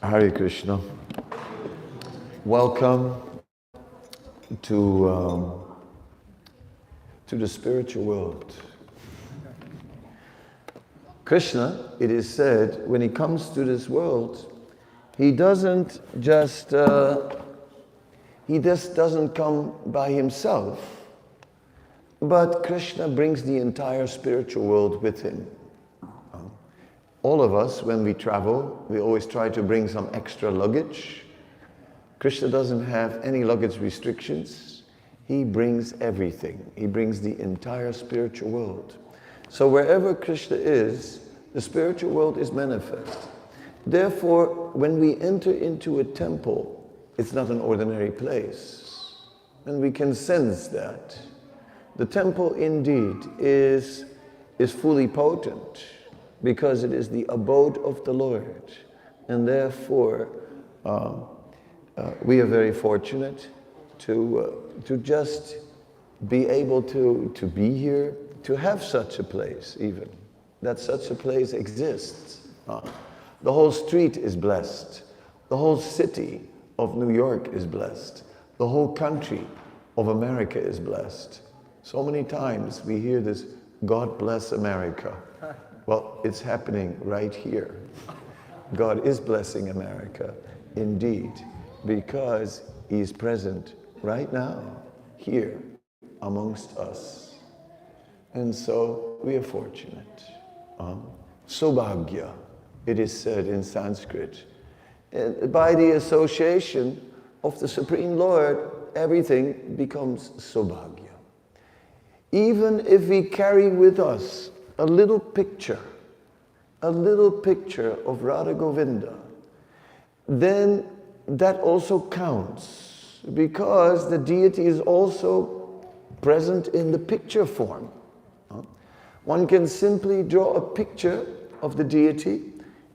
Hare Krishna. Welcome to the spiritual world. Krishna, it is said, when he comes to this world, he just doesn't come by himself, but Krishna brings the entire spiritual world with him. All of us, when we travel, we always try to bring some extra luggage. Krishna doesn't have any luggage restrictions. He brings everything. He brings the entire spiritual world. So wherever Krishna is, the spiritual world is manifest. Therefore, when we enter into a temple, it's not an ordinary place. And we can sense that. The temple indeed is fully potent, because it is the abode of the Lord. And therefore, we are very fortunate to just be able to be here, to have such a place even, that such a place exists. The whole street is blessed. The whole city of New York is blessed. The whole country of America is blessed. So many times we hear this, God bless America. Well, it's happening right here. God is blessing America, indeed, because He's present right now, here, amongst us. And so we are fortunate. Sobhagya, it is said in Sanskrit. And by the association of the Supreme Lord, everything becomes Sobhagya. Even if we carry with us a little picture of Radha Govinda, then that also counts, because the deity is also present in the picture form. One can simply draw a picture of the deity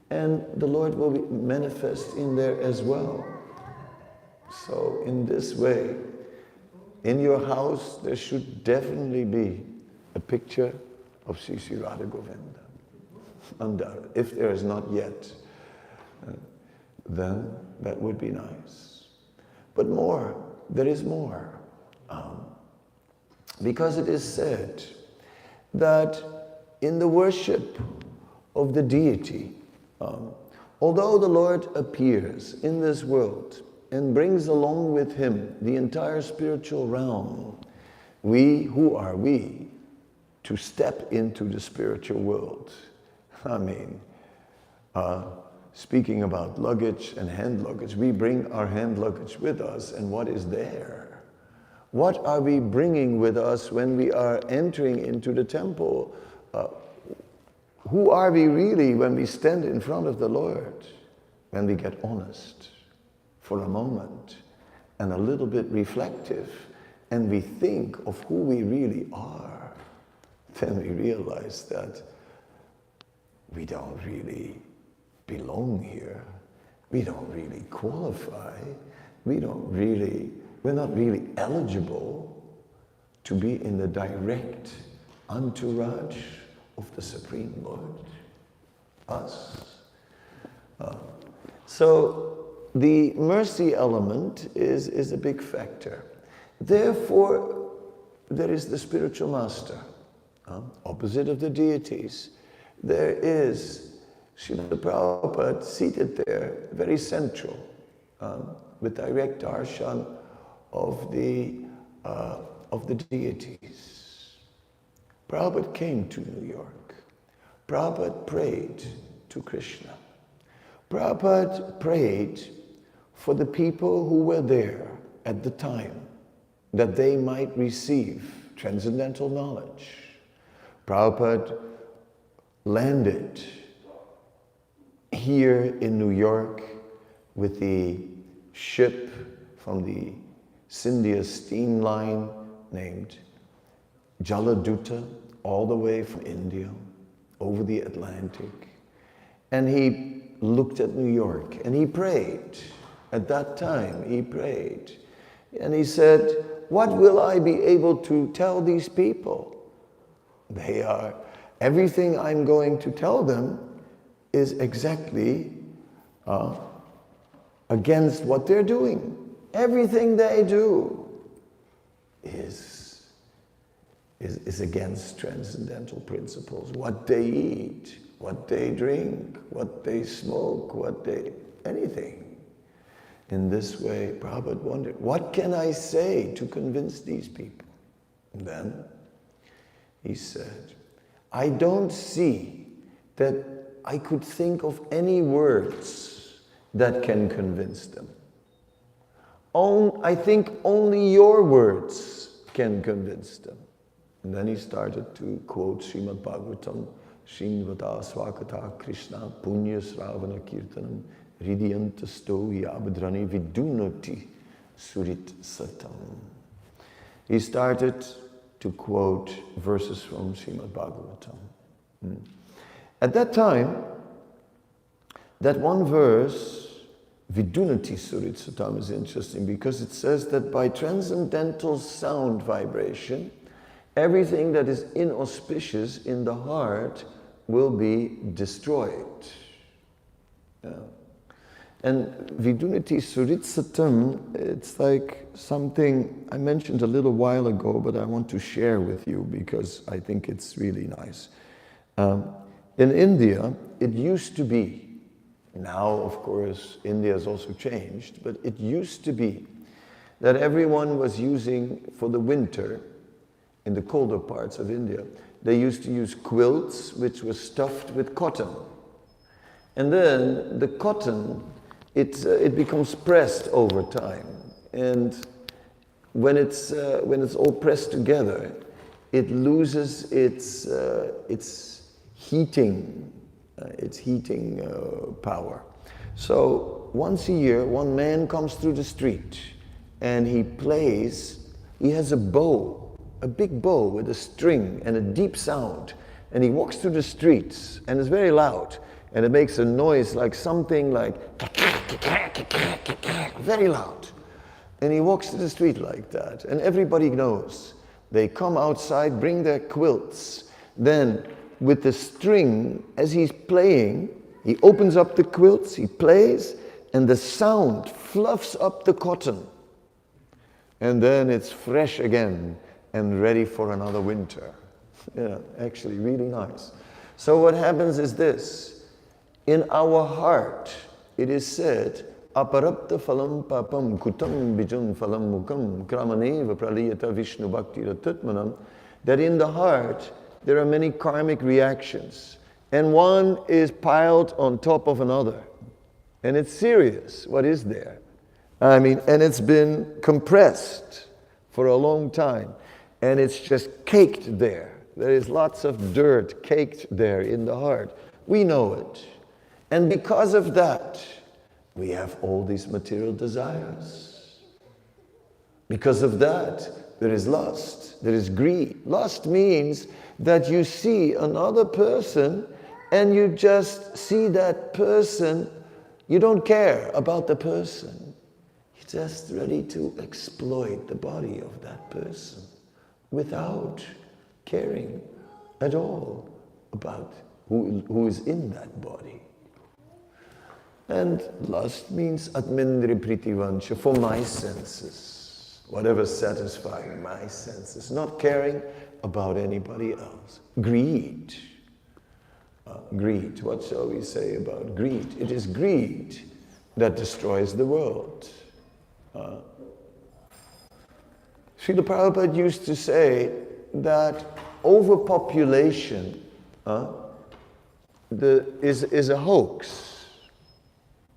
and the Lord will be manifest in there as well. So in this way, in your house there should definitely be a picture of Sri Sri Radha Govinda. Undoubtedly. If there is not yet, then that would be nice. But more, there is more. Because it is said that in the worship of the deity, although the Lord appears in this world and brings along with him the entire spiritual realm, who are we to step into the spiritual world? I mean, speaking about luggage and hand luggage, we bring our hand luggage with us, and what is there? What are we bringing with us when we are entering into the temple? Who are we really when we stand in front of the Lord? When we get honest for a moment and a little bit reflective, and we think of who we really are, then we realize that we don't really belong here. We don't really qualify. We're not really eligible to be in the direct entourage of the Supreme Lord, us. So the mercy element is a big factor. Therefore, there is the spiritual master, opposite of the deities. There is Srila Prabhupada seated there, very central, with direct darshan of the deities. Prabhupada came to New York. Prabhupada prayed to Krishna. Prabhupada prayed for the people who were there at the time, that they might receive transcendental knowledge. Prabhupada landed here in New York with the ship from the Scindia steam line named Jaladuta, all the way from India, over the Atlantic. And he looked at New York and he prayed. At that time, he prayed. And he said, what will I be able to tell these people? Everything I'm going to tell them is exactly against what they're doing. Everything they do is against transcendental principles. What they eat, what they drink, what they smoke, anything. In this way, Prabhupada wondered, what can I say to convince these people? And then he said, I don't see that I could think of any words that can convince them. I think only your words can convince them. And then he started to quote Srimad Bhagavatam, Srinvata Swakata Krishna Punya Sravana Kirtanam Ridyantasto Yabhadrani Vidunati Surit Satam. He started to quote verses from Srimad Bhagavatam. At that time, that one verse, Vidunati Surit Satam, is interesting because it says that by transcendental sound vibration, everything that is inauspicious in the heart will be destroyed. Yeah. And Vidunati Suritsatam, it's like something I mentioned a little while ago, but I want to share with you because I think it's really nice. In India, it used to be, now of course India has also changed, but it used to be that everyone was using, for the winter, in the colder parts of India, they used to use quilts which were stuffed with cotton. And then the cotton, it becomes pressed over time. And when it's all pressed together, it loses its heating power. So once a year, one man comes through the street and he has a bow, a big bow with a string and a deep sound. And he walks through the streets and it's very loud. And it makes a noise like something like very loud. And he walks to the street like that. And everybody knows. They come outside, bring their quilts. Then with the string, as he's playing, he opens up the quilts, he plays, and the sound fluffs up the cotton. And then it's fresh again and ready for another winter. Yeah, actually really nice. So what happens is this. In our heart, it is said, aparapta phalam papam kutam bijam phalam mukam kramaneva praliyata vishnu bhakti ratatmanam, that in the heart there are many karmic reactions, and one is piled on top of another. And it's serious, what is there? And it's been compressed for a long time, and it's just caked there. There is lots of dirt caked there in the heart. We know it. And because of that, we have all these material desires. Because of that, there is lust, there is greed. Lust means that you see another person and you just see that person, you don't care about the person. You're just ready to exploit the body of that person without caring at all about who is in that body. And lust means atmendri pritivansha, for my senses, whatever satisfying my senses, not caring about anybody else. Greed. Greed, what shall we say about greed? It is greed that destroys the world. Srila Prabhupada used to say that overpopulation is a hoax.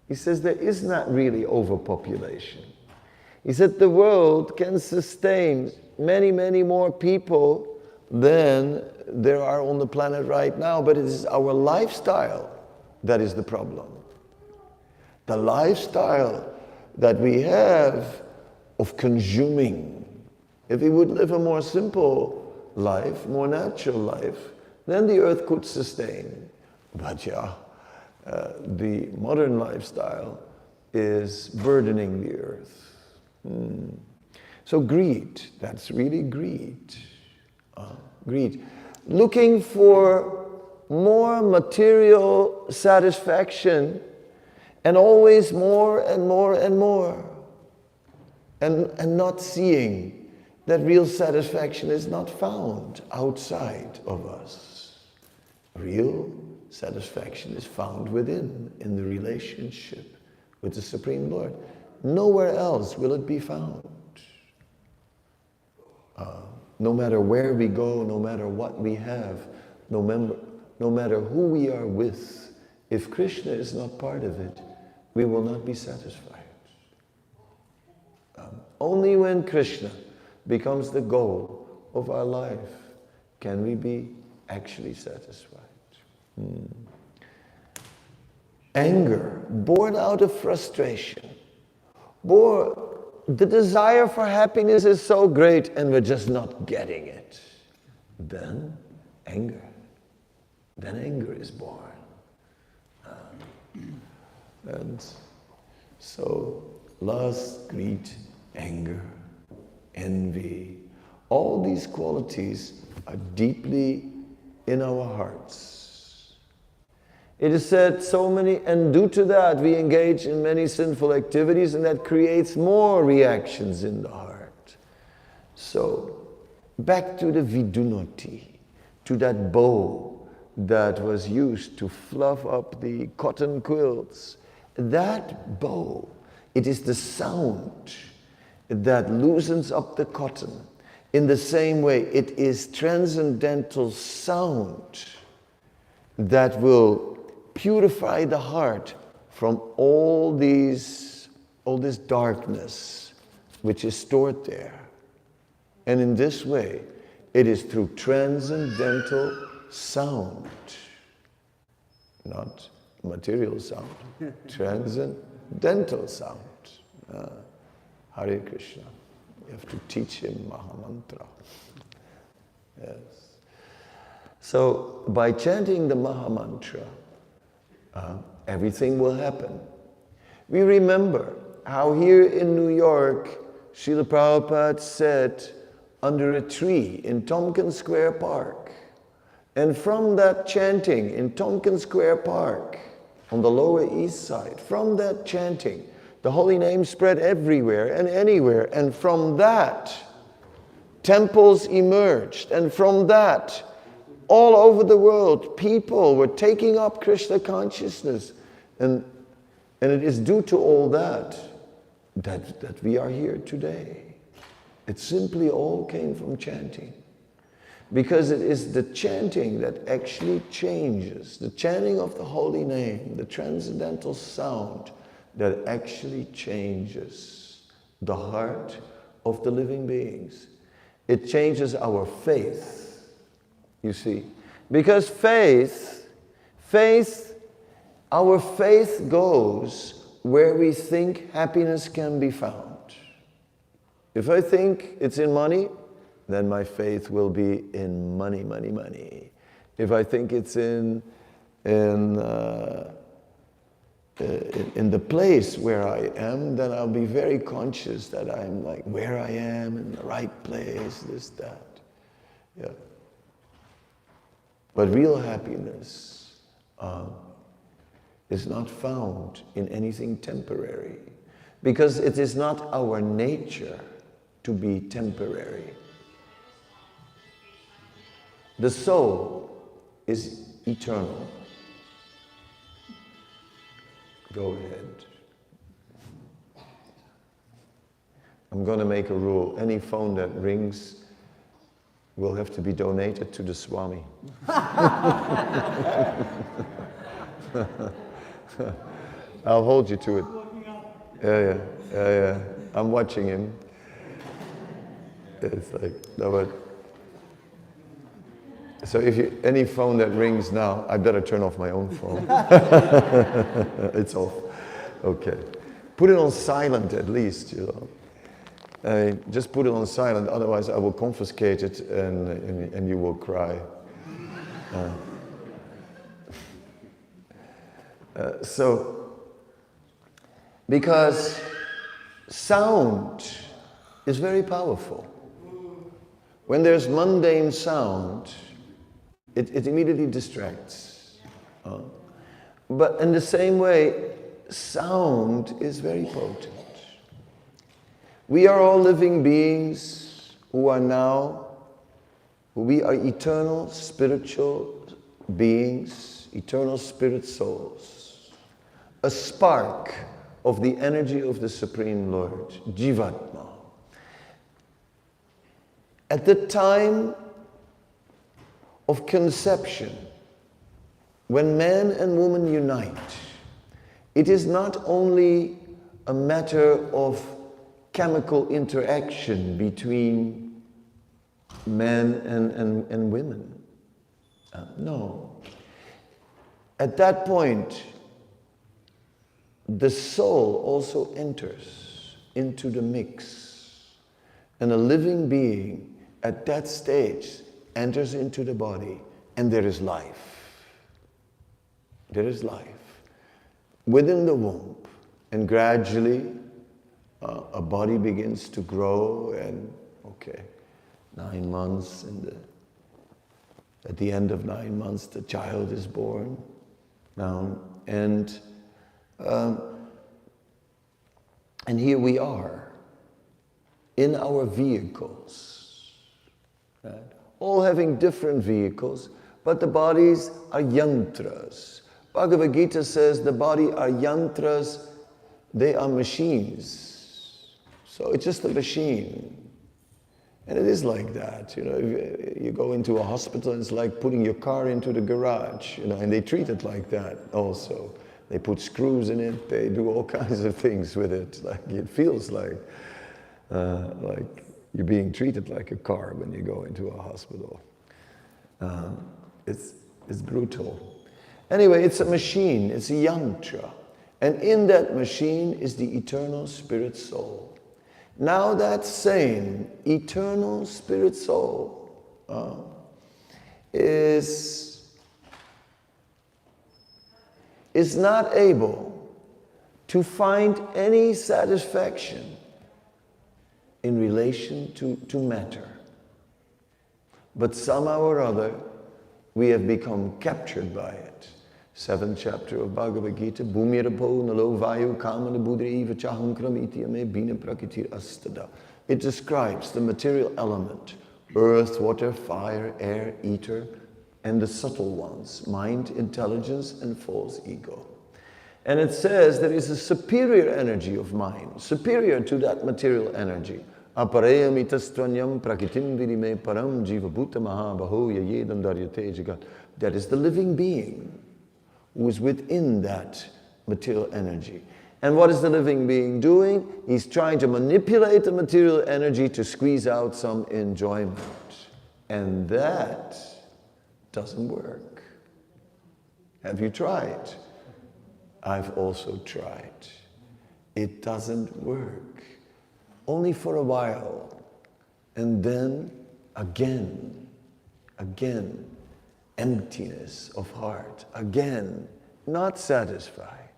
He says there is not really overpopulation. He said the world can sustain many, many more people than there are on the planet right now, but it is our lifestyle that is the problem. The lifestyle that we have of consuming. If we would live a more simple life, more natural life, then the earth could sustain. But the modern lifestyle is burdening the earth. So greed, that's really greed. Greed. Looking for more material satisfaction And always more and more and more. And not seeing that real satisfaction is not found outside of us. Real satisfaction is found within, in the relationship with the Supreme Lord. Nowhere else will it be found. No matter where we go, no matter what we have, no matter who we are with, if Krishna is not part of it, we will not be satisfied. Only when Krishna becomes the goal of our life can we be actually satisfied. Anger, born out of frustration. The desire for happiness is so great and we're just not getting it. Then anger is born. And so lust, greed, anger, envy, all these qualities are deeply in our hearts. It is said and due to that we engage in many sinful activities, and that creates more reactions in the heart. So, back to the vidunoti, to that bow that was used to fluff up the cotton quilts. That bow, it is the sound that loosens up the cotton. In the same way, it is transcendental sound that will purify the heart from all this darkness which is stored there. And in this way, it is through transcendental sound, not material sound, transcendental sound. Hare Krishna. You have to teach him Mahamantra. Yes. So by chanting the Mahamantra, everything will happen. We remember how here in New York, Srila Prabhupada sat under a tree in Tompkins Square Park. And from that chanting in Tompkins Square Park, on the Lower East Side, from that chanting, the holy name spread everywhere and anywhere. And from that, temples emerged. And from that, all over the world, people were taking up Krishna consciousness. And it is due to all that we are here today. It simply all came from chanting. Because it is the chanting that actually changes. The chanting of the holy name, the transcendental sound that actually changes the heart of the living beings. It changes our faith, you see. Because our faith goes where we think happiness can be found. If I think it's in money, then my faith will be in money, money, money. If I think it's in the place where I am, then I'll be very conscious that I'm like where I am, in the right place, this, that. Yeah. But real happiness is not found in anything temporary, because it is not our nature to be temporary. The soul is eternal. Go ahead. I'm going to make a rule. Any phone that rings will have to be donated to the Swami. I'll hold you to it. Yeah. I'm watching him. It's like, no, but. So if any phone that rings now, I better turn off my own phone. It's off. Okay. Put it on silent at least, you know. Just put it on silent, otherwise I will confiscate it and you will cry. Because sound is very powerful. When there's mundane sound, it immediately distracts. But in the same way, sound is very potent. We are all living beings we are eternal spiritual beings, eternal spirit souls, a spark of the energy of the Supreme Lord, Jivatma. At the time of conception, when man and woman unite, it is not only a matter of chemical interaction between men and women. No. At that point, the soul also enters into the mix. And a living being at that stage enters into the body, and there is life. There is life within the womb, and gradually a body begins to grow, and 9 months, and at the end of 9 months the child is born. And here we are in our vehicles, right? All having different vehicles, but the bodies are yantras. Bhagavad Gita says the body are yantras, they are machines. So it's just a machine. And it is like that, you go into a hospital and it's like putting your car into the garage, and they treat it like that also. They put screws in it, they do all kinds of things with it. Like it feels like you're being treated like a car when you go into a hospital. It's brutal. Anyway, it's a machine, it's a yantra. And in that machine is the eternal spirit soul. Now that same eternal spirit soul is not able to find any satisfaction in relation to matter. But somehow or other, we have become captured by it. 7th chapter of Bhagavad Gita, Bhumirapo nalo vayu kamana buddhaiva chahankram ityame bina prakitir astada. It describes the material element, earth, water, fire, air, ether, and the subtle ones, mind, intelligence, and false ego. And it says there is a superior energy of mind, superior to that material energy. Aparayamitastvanyam prakitim vidime param jiva bhuta mahabaho yayedam daryate jagat. That is the living being who is within that material energy. And what is the living being doing? He's trying to manipulate the material energy to squeeze out some enjoyment. And that doesn't work. Have you tried? I've also tried. It doesn't work. Only for a while. And then again, emptiness of heart, again, not satisfied.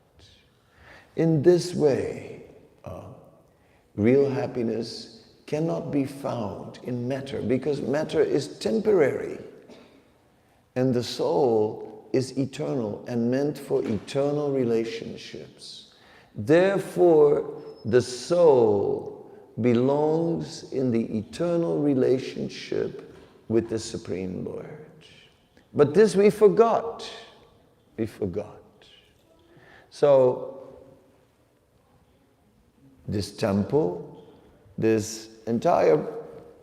In this way, real happiness cannot be found in matter, because matter is temporary, and the soul is eternal and meant for eternal relationships. Therefore, the soul belongs in the eternal relationship with the Supreme Lord. But this we forgot. We forgot. So, this temple, this entire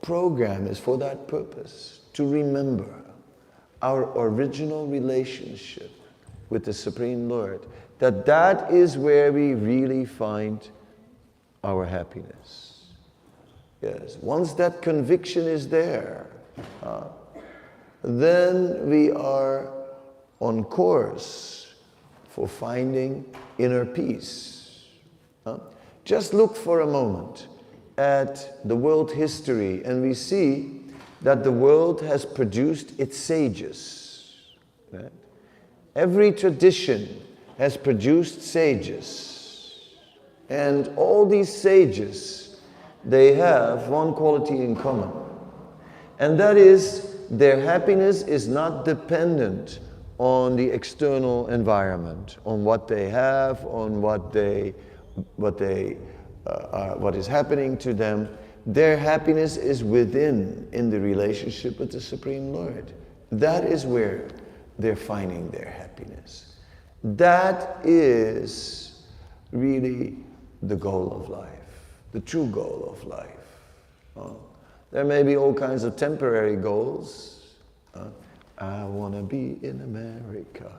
program is for that purpose, to remember our original relationship with the Supreme Lord, that is where we really find our happiness. Yes, once that conviction is there, then we are on course for finding inner peace. Just look for a moment at the world history, and we see that the world has produced its sages. Right? Every tradition has produced sages. And all these sages, they have one quality in common. And that is, their happiness is not dependent on the external environment, on what they have, on what is happening to them. Their happiness is within, in the relationship with the Supreme Lord. That is where they're finding their happiness. That is really the goal of life, the true goal of life. There may be all kinds of temporary goals. I want to be in America,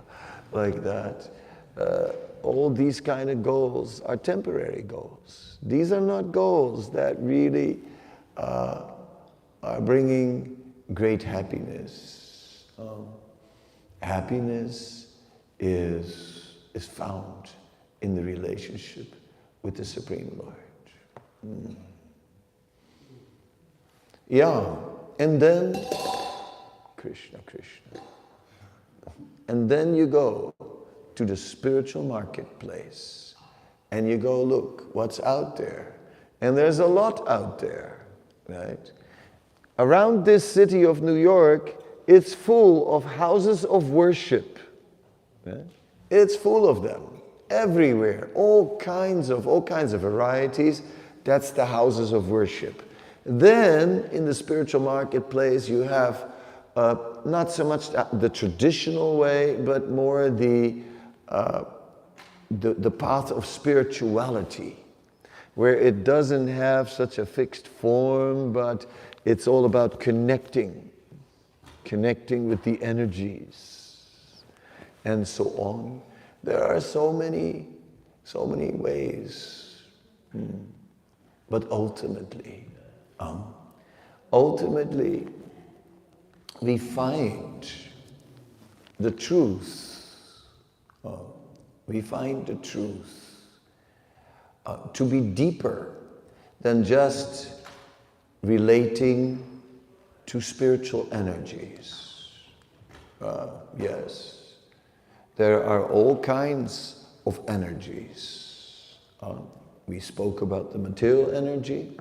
like that. All these kind of goals are temporary goals. These are not goals that really are bringing great happiness. Happiness is found in the relationship with the Supreme Lord. Yeah, and then Krishna, Krishna. And then you go to the spiritual marketplace and you go, look, what's out there? And there's a lot out there, right? Around this city of New York, it's full of houses of worship. Right? It's full of them, everywhere, all kinds of varieties. That's the houses of worship. Then, in the spiritual marketplace, you have not so much the traditional way, but more the path of spirituality, where it doesn't have such a fixed form, but it's all about connecting with the energies, and so on. There are so many ways. But ultimately, we find the truth. We find the truth to be deeper than just relating to spiritual energies. Yes, there are all kinds of energies. We spoke about the material energy,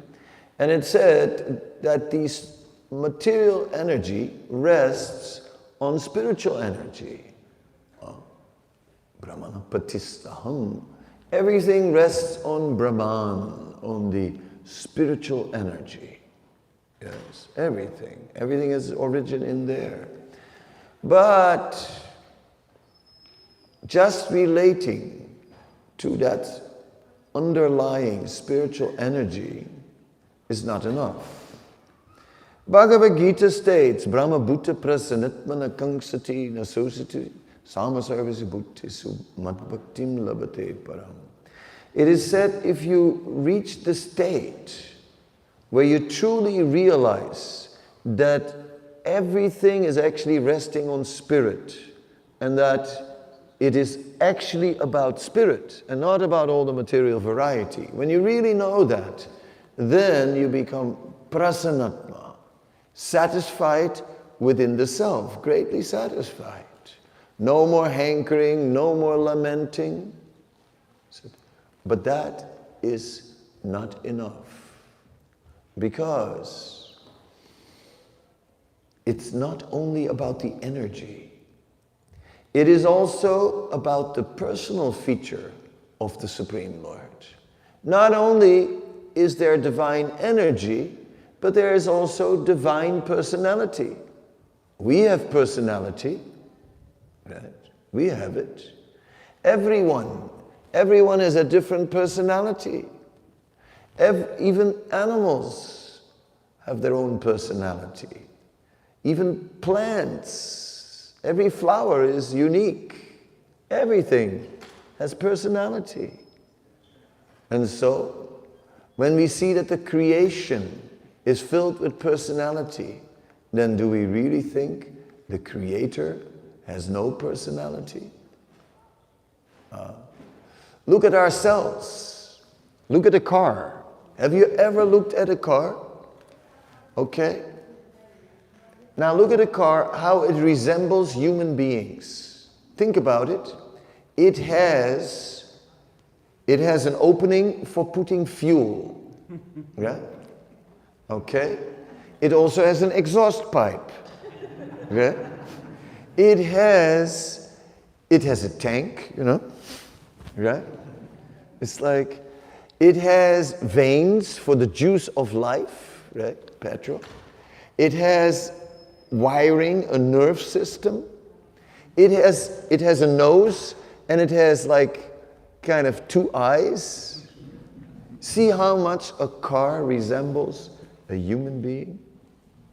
and it said that this material energy rests on spiritual energy. Brahmana patistaham. Everything rests on Brahman, on the spiritual energy. Yes, everything. Everything has origin in there. But just relating to that underlying spiritual energy is not enough. Bhagavad Gita states, Brahma Bhuta Prasanatmana Kangsati Nasosati Samasarvasi Bhuttisu Madbhaktim Labate Param. It is said, if you reach the state where you truly realize that everything is actually resting on spirit, and that it is actually about spirit and not about all the material variety. When you really know that, then you become prasanatma, satisfied within the self, greatly satisfied. No more hankering, no more lamenting. But that is not enough, because it's not only about the energy. It is also about the personal feature of the Supreme Lord. Not only is there divine energy, but there is also divine personality. We have personality, right? We have it. Everyone has a different personality. Even animals have their own personality. Even plants, every flower is unique. Everything has personality. And so, when we see that the creation is filled with personality, then do we really think the Creator has no personality? Look at ourselves. Look at a car. Have you ever looked at a car? Okay. Now look at a car, how it resembles human beings. Think about it. It has an opening for putting fuel. Yeah? Okay. It also has an exhaust pipe. Yeah? It has a tank, right? It's like, it has veins for the juice of life, right? Petrol. It has wiring, a nerve system. It has a nose, and it has like kind of two eyes. See how much a car resembles a human being?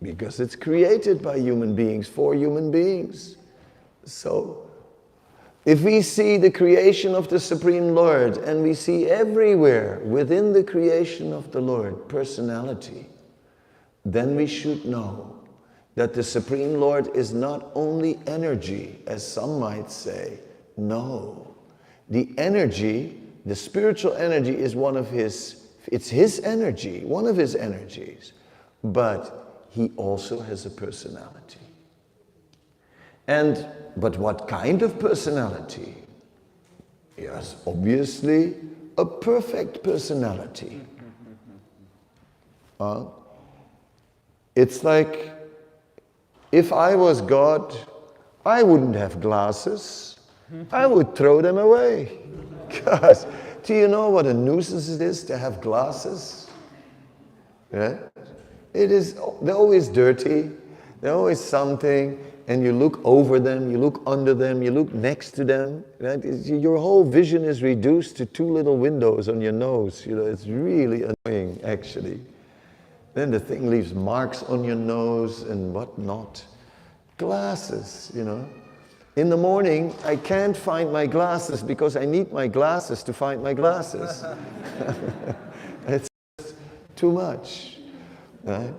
Because it's created by human beings, for human beings. So, if we see the creation of the Supreme Lord, and we see everywhere within the creation of the Lord personality, then we should know that the Supreme Lord is not only energy, as some might say. No. The energy, the spiritual energy, is it's His energy, one of His energies. But He also has a personality. But what kind of personality? Yes, obviously, a perfect personality. It's like, if I was God, I wouldn't have glasses. I would throw them away. Because, do you know what a nuisance it is to have glasses? Yeah? They're always dirty. They're always something. And you look over them, you look under them, you look next to them. Right? Your whole vision is reduced to two little windows on your nose. It's really annoying, actually. Then the thing leaves marks on your nose and whatnot. Glasses, In the morning, I can't find my glasses because I need my glasses to find my glasses. It's just too much. Right?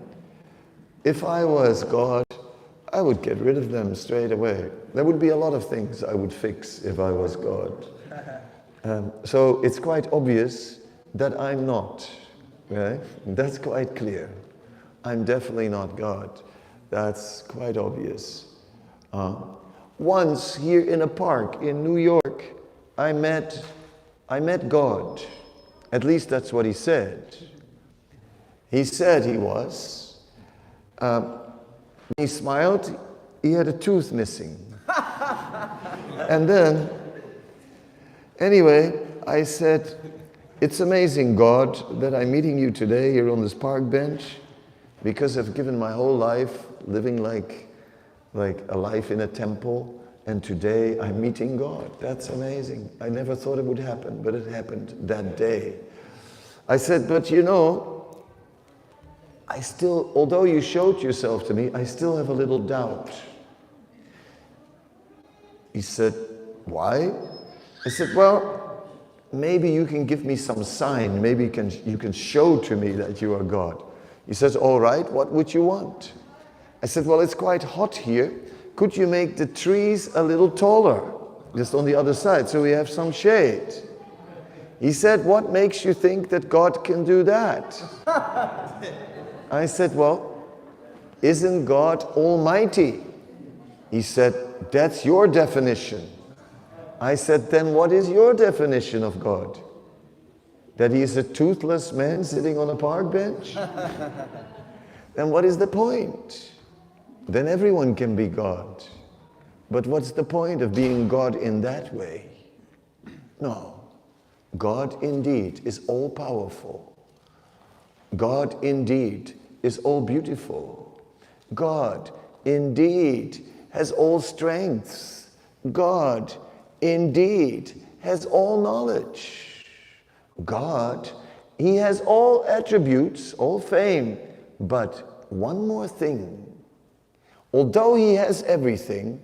If I was God, I would get rid of them straight away. There would be a lot of things I would fix if I was God. So it's quite obvious that I'm not. Right? That's quite clear. I'm definitely not God. That's quite obvious. Once here in a park in New York, I met God. At least that's what he said. He said he was. He smiled. He had a tooth missing. And then, anyway, I said, "It's amazing, God, that I'm meeting you today here on this park bench, because I've given my whole life living like a life in a temple, and today I'm meeting God. That's amazing. I never thought it would happen, but it happened that day." I said, "But I still, although you showed yourself to me, I still have a little doubt." He said, "Why?" I said, "Well, maybe you can give me some sign. Maybe you can show to me that you are God." He says, "All right, what would you want?" I said, "Well, it's quite hot here. Could you make the trees a little taller, just on the other side, so we have some shade?" He said, "What makes you think that God can do that?" I said, "Well, isn't God almighty?" He said, "That's your definition." I said, "Then what is your definition of God? That he is a toothless man sitting on a park bench? Then what is the point? Then everyone can be God. But what's the point of being God in that way?" No. God indeed is all-powerful. God indeed is all-beautiful. God indeed has all strengths. God indeed has all knowledge. God, he has all attributes, all fame. But one more thing. Although he has everything,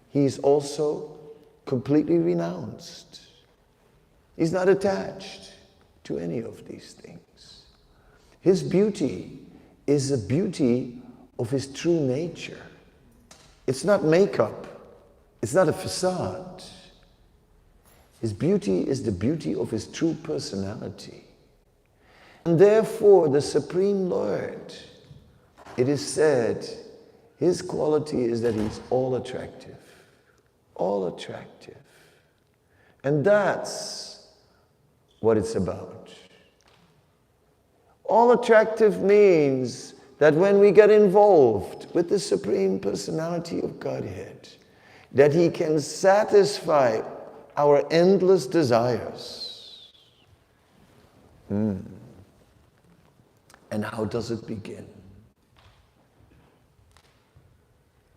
he is also completely renounced. He's not attached to any of these things. His beauty is a beauty of his true nature. It's not makeup. It's not a facade. His beauty is the beauty of his true personality. And therefore, the Supreme Lord, it is said, his quality is that he's all attractive. All attractive. And that's what it's about. All attractive means that when we get involved with the Supreme Personality of Godhead, that He can satisfy our endless desires. And how does it begin?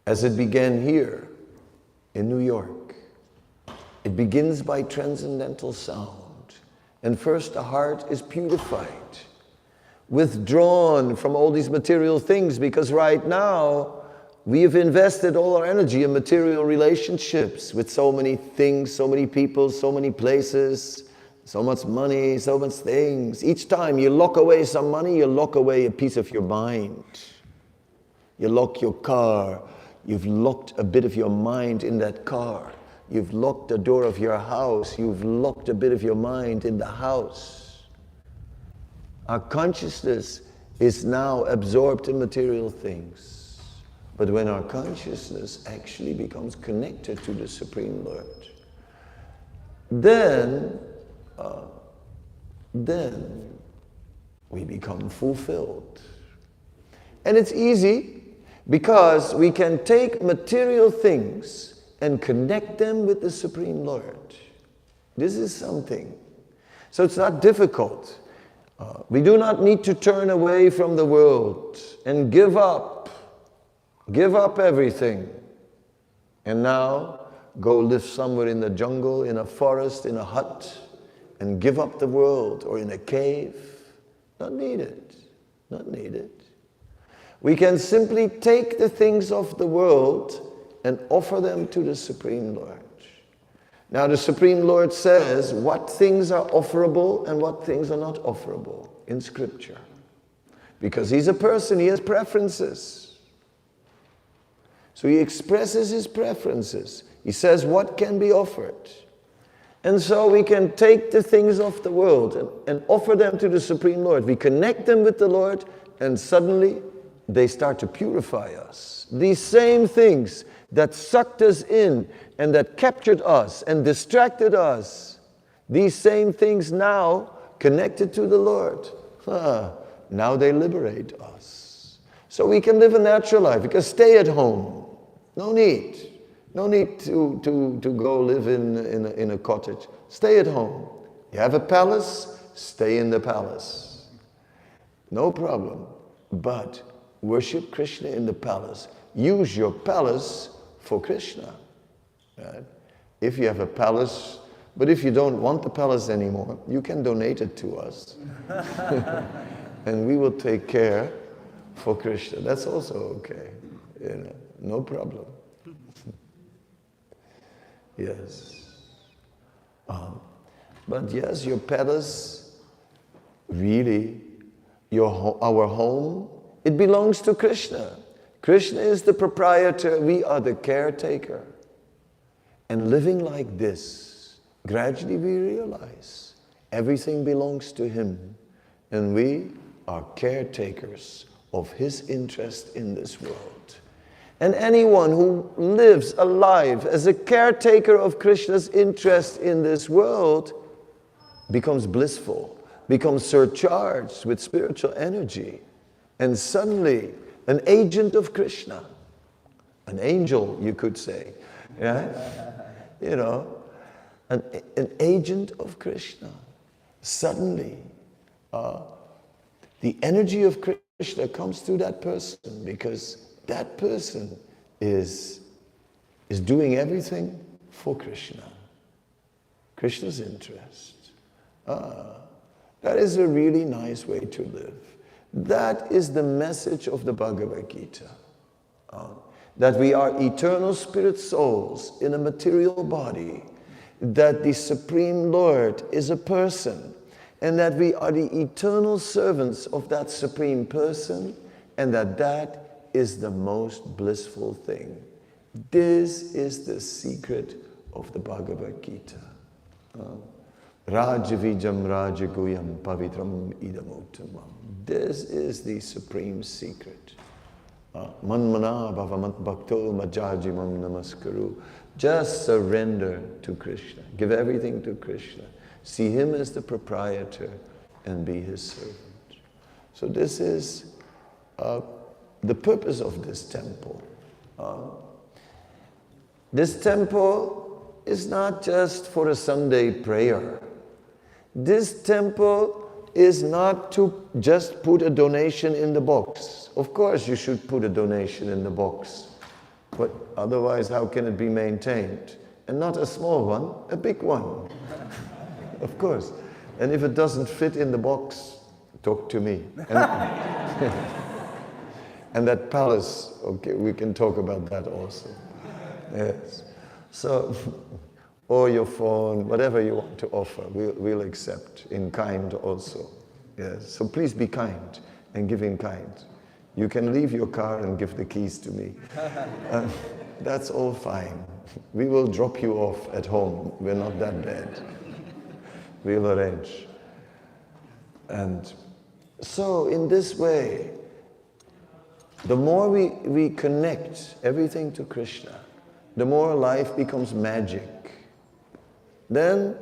As it began here in New York, it begins by transcendental sound. And first the heart is purified, withdrawn from all these material things, because right now we have invested all our energy in material relationships with so many things, so many people, so many places, so much money, so much things. Each time you lock away some money, you lock away a piece of your mind. You lock your car, you've locked a bit of your mind in that car. You've locked the door of your house, you've locked a bit of your mind in the house. Our consciousness is now absorbed in material things. But when our consciousness actually becomes connected to the Supreme Lord, then we become fulfilled. And it's easy because we can take material things and connect them with the Supreme Lord. This is something. So it's not difficult. We do not need to turn away from the world and give up everything. And now go live somewhere in the jungle, in a forest, in a hut, and give up the world, or in a cave. Not needed. Not needed. We can simply take the things of the world and offer them to the Supreme Lord. Now the Supreme Lord says what things are offerable and what things are not offerable in Scripture. Because He's a person, He has preferences. So He expresses His preferences. He says what can be offered. And so we can take the things of the world and offer them to the Supreme Lord. We connect them with the Lord, and suddenly they start to purify us. These same things that sucked us in and that captured us and distracted us, these same things now connected to the Lord, now they liberate us. So we can live a natural life. We can stay at home. No need to go live in a cottage. Stay at home. You have a palace, stay in the palace. No problem. But worship Krishna in the palace. Use your palace for Krishna. Right? If you have a palace, but if you don't want the palace anymore, you can donate it to us. And we will take care for Krishna. That's also okay. No problem. Yes. But yes, your palace, really, our home, it belongs to Krishna. Krishna is the proprietor, we are the caretaker. And living like this, gradually we realize everything belongs to Him. And we are caretakers of His interest in this world. And anyone who lives a life as a caretaker of Krishna's interest in this world becomes blissful, becomes surcharged with spiritual energy, and suddenly an agent of Krishna, an angel, you could say, yeah? An agent of Krishna. Suddenly, the energy of Krishna comes through that person, because that person is doing everything for Krishna. Krishna's interest. That is a really nice way to live. That is the message of the Bhagavad Gita. That we are eternal spirit souls in a material body. That the Supreme Lord is a person. And that we are the eternal servants of that Supreme Person. And that is the most blissful thing. This is the secret of the Bhagavad Gita. Rajavijam Rajaguyam Pavitram Idamuttamam. This is the supreme secret. Manmana Bhavamat Bhakto Majajimam Namaskaru. Just surrender to Krishna. Give everything to Krishna. See Him as the proprietor and be His servant. So this is the purpose of this temple. This temple is not just for a Sunday prayer. This temple is not to just put a donation in the box. Of course you should put a donation in the box, but otherwise how can it be maintained? And not a small one, a big one. Of course. And if it doesn't fit in the box, talk to me. And that palace, okay, we can talk about that also. Yes. So, or your phone, whatever you want to offer, we'll accept in kind also. Yes. So please be kind and give in kind. You can leave your car and give the keys to me. That's all fine. We will drop you off at home. We're not that bad. We'll arrange. And so in this way, the more we connect everything to Krishna, the more life becomes magic. Then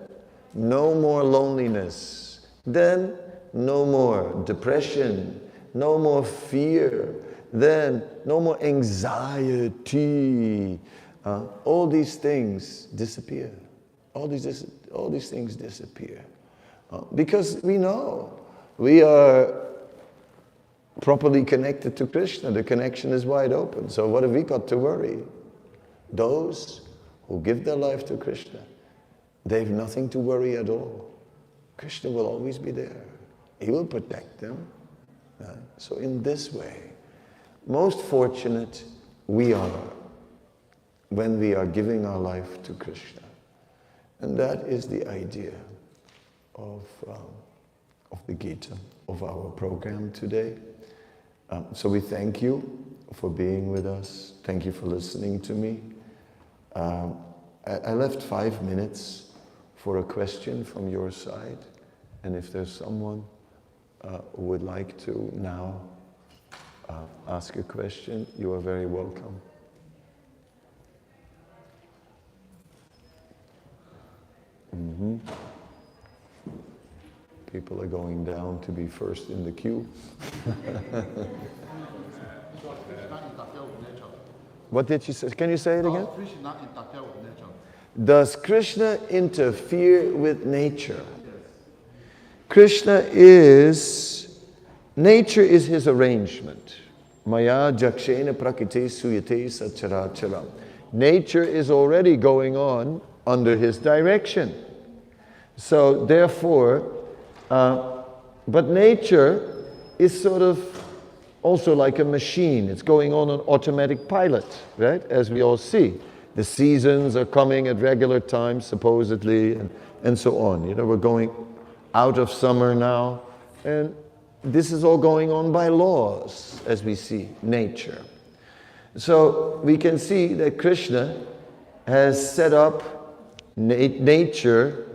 no more loneliness. Then no more depression. No more fear. Then no more anxiety. All these things disappear. All these things disappear. Because we know we are properly connected to Krishna. The connection is wide open. So what have we got to worry? Those who give their life to Krishna, they have nothing to worry at all. Krishna will always be there. He will protect them. So in this way, most fortunate we are when we are giving our life to Krishna. And that is the idea of the Gita, of our program today. So we thank you for being with us. Thank you for listening to me. I left 5 minutes for a question from your side. And if there's someone who would like to now ask a question, you are very welcome. Mm-hmm. People are going down to be first in the queue. What did you say? Can you say it again? Does Krishna interfere with nature? Nature is his arrangement. Maya jakshena prakite suyate sacharacharam. Nature is already going on under his direction. So therefore, but nature is sort of also like a machine. It's going on an automatic pilot, right? As we all see. The seasons are coming at regular times, supposedly, and so on. You know, we're going out of summer now, and this is all going on by laws, as we see, nature. So we can see that Krishna has set up nature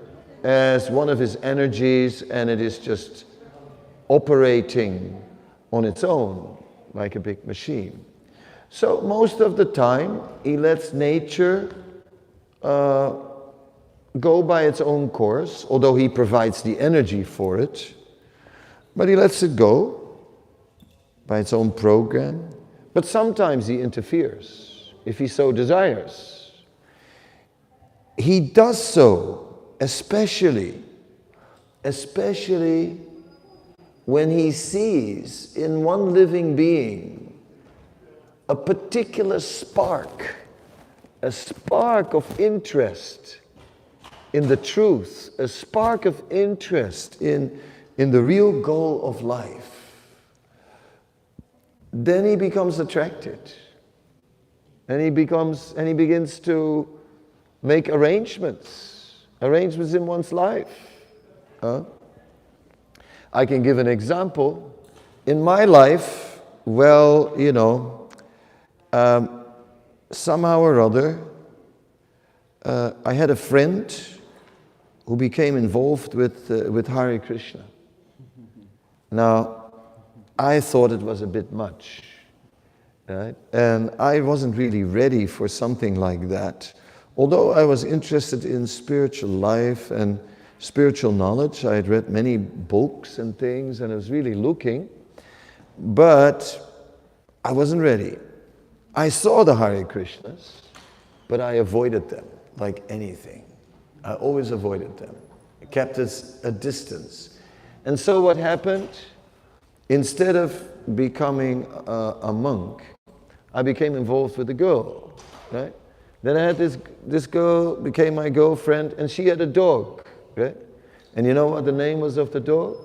as one of his energies, and it is just operating on its own, like a big machine. So most of the time, he lets nature go by its own course, although he provides the energy for it, but he lets it go by its own program. But sometimes he interferes, if he so desires. He does so especially when he sees in one living being a particular spark of interest in the truth, a spark of interest in the real goal of life. Then he becomes attracted, and he begins to make arrangements in one's life. I can give an example. In my life, well, you know, somehow or other, I had a friend who became involved with Hare Krishna. Now, I thought it was a bit much, right? And I wasn't really ready for something like that. Although I was interested in spiritual life and spiritual knowledge, I had read many books and things, and I was really looking, but I wasn't ready. I saw the Hare Krishnas, but I avoided them like anything. I always avoided them. I kept a distance. And so what happened? Instead of becoming a monk, I became involved with a girl, right? Then I had this girl, became my girlfriend, and she had a dog, right? And you know what the name was of the dog?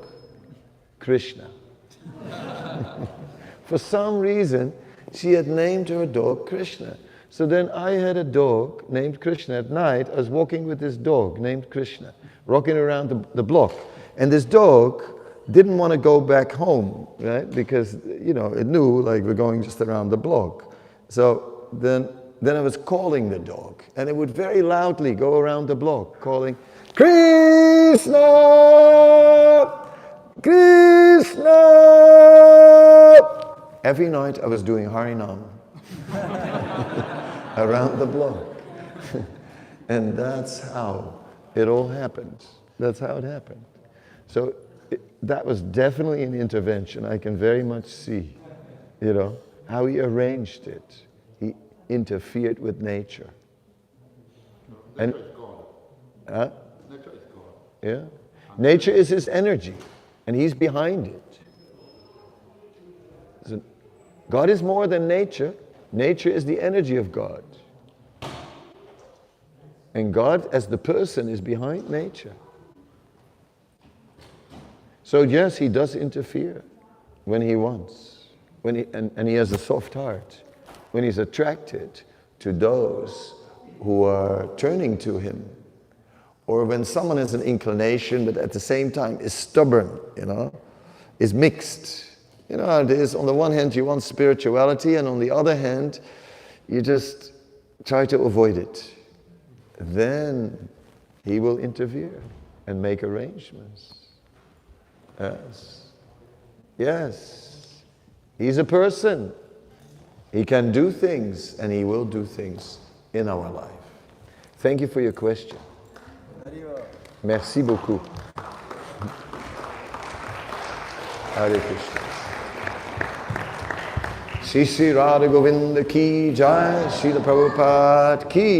Krishna. For some reason, she had named her dog Krishna. So then I had a dog named Krishna. At night, I was walking with this dog named Krishna, rocking around the block. And this dog didn't want to go back home, right? Because, it knew, like, we're going just around the block. So then I was calling the dog, and it would very loudly go around the block, calling, Krishna! Krishna! Every night I was doing Harinam around the block. And that's how it all happened. That's how it happened. So that was definitely an intervention. I can very much see, how he arranged it. He interfered with nature. And huh? Yeah. Nature is his energy, and he's behind it. So God is more than nature. Nature is the energy of God. And God, as the person, is behind nature. So yes, he does interfere when he wants. And he has a soft heart. When he's attracted to those who are turning to him. Or when someone has an inclination, but at the same time is stubborn, is mixed. You know how it is. On the one hand, you want spirituality, and on the other hand, you just try to avoid it. Then he will interfere and make arrangements. Yes. Yes. He's a person. He can do things, and he will do things in our life. Thank you for your question. Merci beaucoup. Hare Krishna. Shri Radha Govinda ki jai, Srila Prabhupada ki